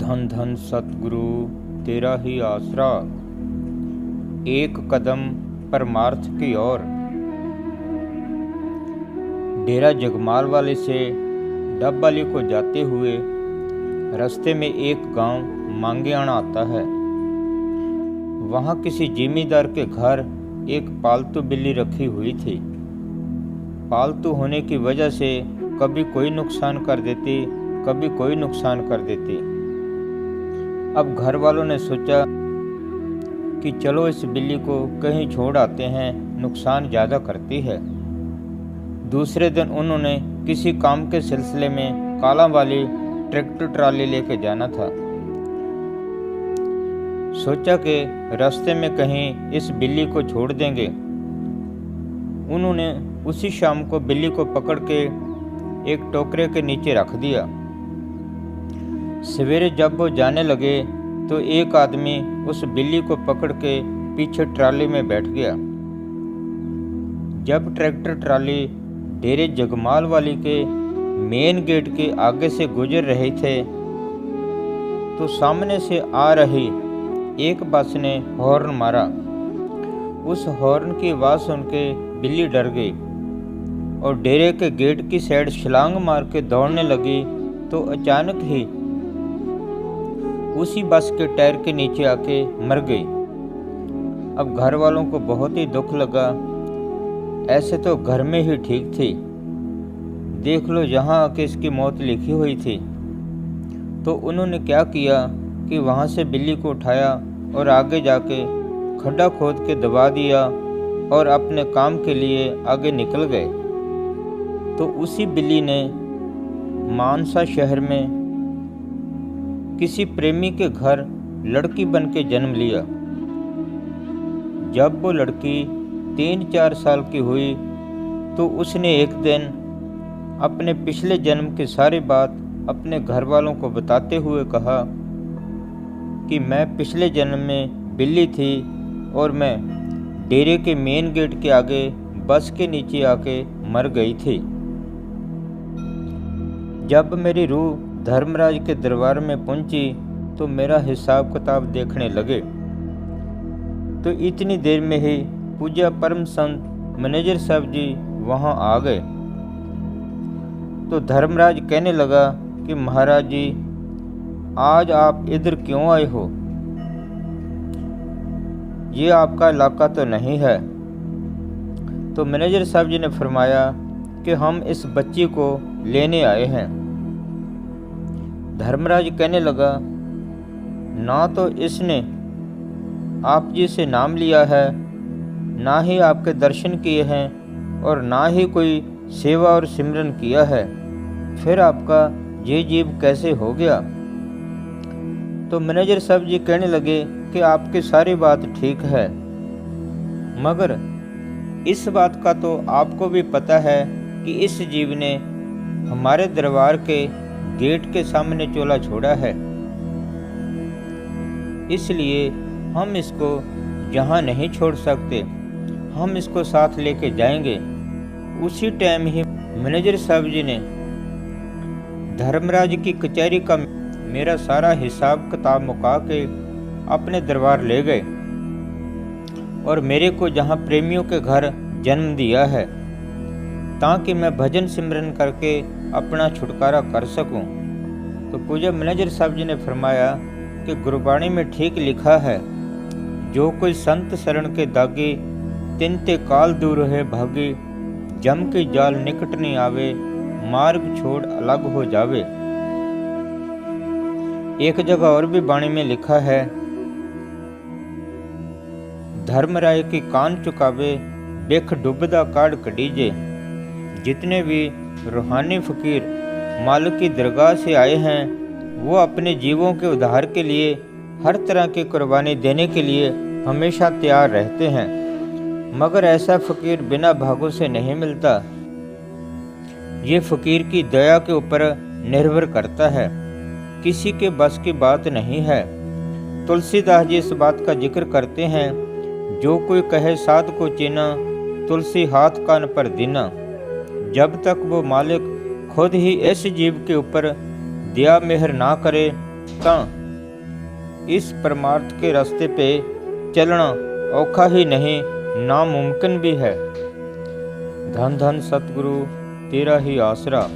धन धन सतगुरु तेरा ही आसरा, एक कदम परमार्थ की ओर। डेरा जगमाल वाले से डबवाली को जाते हुए रास्ते में एक गांव मांगेआना आता है। वहां किसी जिमींदार के घर एक पालतू बिल्ली रखी हुई थी। पालतू होने की वजह से कभी कोई नुकसान कर देती, कभी कोई नुकसान कर देती। अब घर वालों ने सोचा कि चलो इस बिल्ली को कहीं छोड़ आते हैं, नुकसान ज़्यादा करती है। दूसरे दिन उन्होंने किसी काम के सिलसिले में काला वाली ट्रैक्टर ट्राली लेके जाना था। सोचा कि रास्ते में कहीं इस बिल्ली को छोड़ देंगे। उन्होंने उसी शाम को बिल्ली को पकड़ के एक टोकरे के नीचे रख दिया। सवेरे जब वो जाने लगे तो एक आदमी उस बिल्ली को पकड़ के पीछे ट्राली में बैठ गया। जब ट्रैक्टर ट्राली डेरे जगमाल वाली के मेन गेट के आगे से गुजर रहे थे तो सामने से आ रही एक बस ने हॉर्न मारा। उस हॉर्न की आवाज़ सुन के बिल्ली डर गई और डेरे के गेट की साइड छलांग मार के दौड़ने लगी तो अचानक ही उसी बस के टायर के नीचे आके मर गई। अब घर वालों को बहुत ही दुख लगा। ऐसे तो घर में ही ठीक थी, देख लो यहाँ आके इसकी मौत लिखी हुई थी। तो उन्होंने क्या किया कि वहाँ से बिल्ली को उठाया और आगे जाके खड्डा खोद के दबा दिया और अपने काम के लिए आगे निकल गए। तो उसी बिल्ली ने मानसा शहर में किसी प्रेमी के घर लड़की बन के जन्म लिया। जब वो लड़की 3-4 साल की हुई तो उसने एक दिन अपने पिछले जन्म की सारी बात अपने घर वालों को बताते हुए कहा कि मैं पिछले जन्म में बिल्ली थी और मैं डेरे के मेन गेट के आगे बस के नीचे आके मर गई थी। जब मेरी रूह धर्मराज के दरबार में पहुंची तो मेरा हिसाब किताब देखने लगे। तो इतनी देर में ही पूज्य परम संत मैनेजर साहब जी वहां आ गए। तो धर्मराज कहने लगा कि महाराज जी, आज आप इधर क्यों आए हो? ये आपका इलाका तो नहीं है। तो मैनेजर साहब जी ने फरमाया कि हम इस बच्ची को लेने आए हैं। धर्मराज कहने लगा, ना तो इसने आप जी से नाम लिया है, ना ही आपके दर्शन किए हैं और ना ही कोई सेवा और सिमरन किया है, फिर आपका ये जीव कैसे हो गया? तो मैनेजर साहब जी कहने लगे कि आपकी सारी बात ठीक है, मगर इस बात का तो आपको भी पता है कि इस जीव ने हमारे दरबार के गेट के सामने चोला छोड़ा है, इसलिए हम इसको यहाँ नहीं छोड़ सकते, हम इसको साथ लेके जाएंगे। उसी टाइम ही मैनेजर साहब जी ने धर्मराज की कचहरी का मेरा सारा हिसाब किताब मुका के अपने दरबार ले गए और मेरे को जहाँ प्रेमियों के घर जन्म दिया है ताकि मैं भजन सिमरन करके अपना छुटकारा कर सकूं। तो पूज्य मैनेजर साहब जी ने फरमाया कि गुरबाणी में ठीक लिखा है, जो कोई संत शरण के दागी, तिनते काल दूर है भागी, जम के जाल निकट नहीं आवे, मार्ग छोड़ अलग हो जावे। एक जगह और भी बाणी में लिखा है, धर्मराय की कान चुकावे, बेख डुबदा काढ़ कटीजे। जितने भी रूहानी फकीर मालिक की दरगाह से आए हैं वो अपने जीवों के उद्धार के लिए हर तरह की कुर्बानी देने के लिए हमेशा तैयार रहते हैं, मगर ऐसा फकीर बिना भागों से नहीं मिलता। ये फकीर की दया के ऊपर निर्भर करता है, किसी के बस की बात नहीं है। तुलसीदास जी इस बात का जिक्र करते हैं, जो कोई कहे साध को चीना, तुलसी हाथ कान पर दीना। जब तक वो मालिक खुद ही इस जीव के ऊपर दया मेहर ना करे तां इस परमार्थ के रास्ते पे चलना औखा ही नहीं, नामुमकिन भी है। धन धन सतगुरु तेरा ही आसरा।